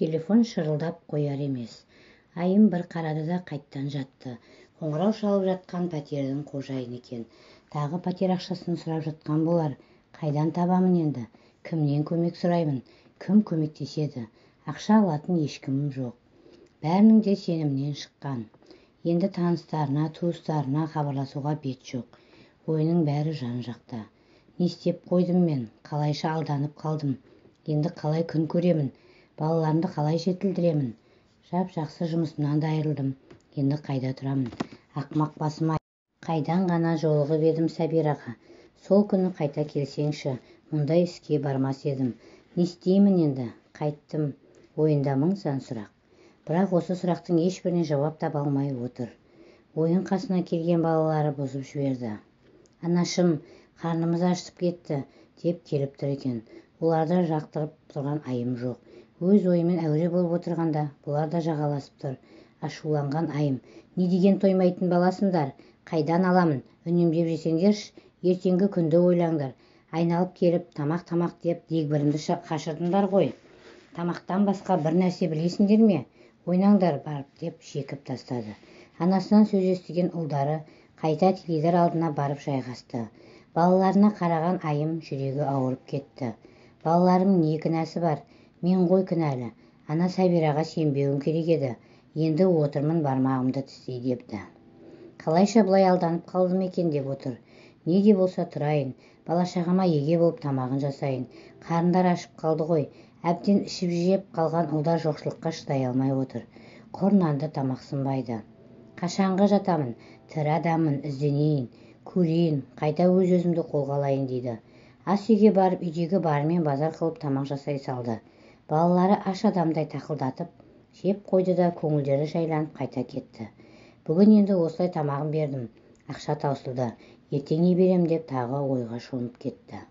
Телефон шырылдап қояр емес. Айым бір қарады да қайттан жатты. Қоңырау шалып жатқан пәтердің қожайыны екен. Тағы пәтер ақшасын сұрап жатқан болар. Қайдан табамын енді? Кімнен көмек сұраймын? Кім көмектеседі? Ақша алатын ешкімім жоқ. Бәрінің де сенімнен шыққан. Енді таныстарына, туыстарына хабарласуға бет жоқ. Ойының бәрі жан-жақта. Не істеп қойдым мен? Қалайша алданып қалдым. Енді қалай күн көремін? Балаларымды қалай жетілдіремін? Жап-жақсы жұмысымнан да айырылдым. Енді қайда тұрамын? Ақмақ басым-ай. Қайдан ғана жолығып едім Сәбираға. Сол күні қайта келсеңші, мұндай іске бармас едім. Не істеймін енді? Қайттым. Ойында мың сан сұрақ. Бірақ осы сұрақтың ешбіріне жауап таба алмай отыр. Ойын қасына келген балалары бұзып жіберді. Анашым, қарнымыз ашып кетті, деп келіп тұр екен. Оларды жақтырып тұрған айым жоқ. Өз ойымен әуре болып отырғанда, бұлар да жағаласып тұр. Ашуланған айым: не деген тоймайтын баласыңдар? Қайдан аламын? Үнемдеп жесеңдерші, ертеңгі күнді ойлаңдар. Айналып келіп тамақ деп дегбірімді қашырдыңдар ғой. Тамақтан басқа бір нәрсе білесіңдер ме? Ойнаңдар барып, деп шекіп тастады. Анасынан сөз естіген ұлдары қайта теледидар алдына барып жайғасты. Балаларына қараған айым жүрегі ауырып кетті. Балаларым не кінәсі бар? Мен ғой кінәлі. Ана Сәбираға сенбеуім керек еді. Енді отырмын бармағымды тістей депті. Қалайша бұлай алданып қалдым екен деп отыр. Не де болса тұрайын. Бала-шағама еге болып тамағын жасайын. Қарындар ашып қалды ғой. Әбден ішіп жеп қалған ұлдар жоқшылыққа шыдай алмай отыр. Құр нанды тамақ сынбайды. Қашанғы жатамын? Тірі адаммын, ізденейін, көрейін, қайта өз-өзімді қолға алайын дейді. Ас үйге барып, үйдегі барымен базар қылып тамақ жасай салды. Балалары аш адамдай тақылдатып жеп қойды да көңілдері жайланып қайта кетті. Бүгін енді осылай тамағын бердім. Ақша таусылды. Ертең не берем деп тағы ойға шомып кетті.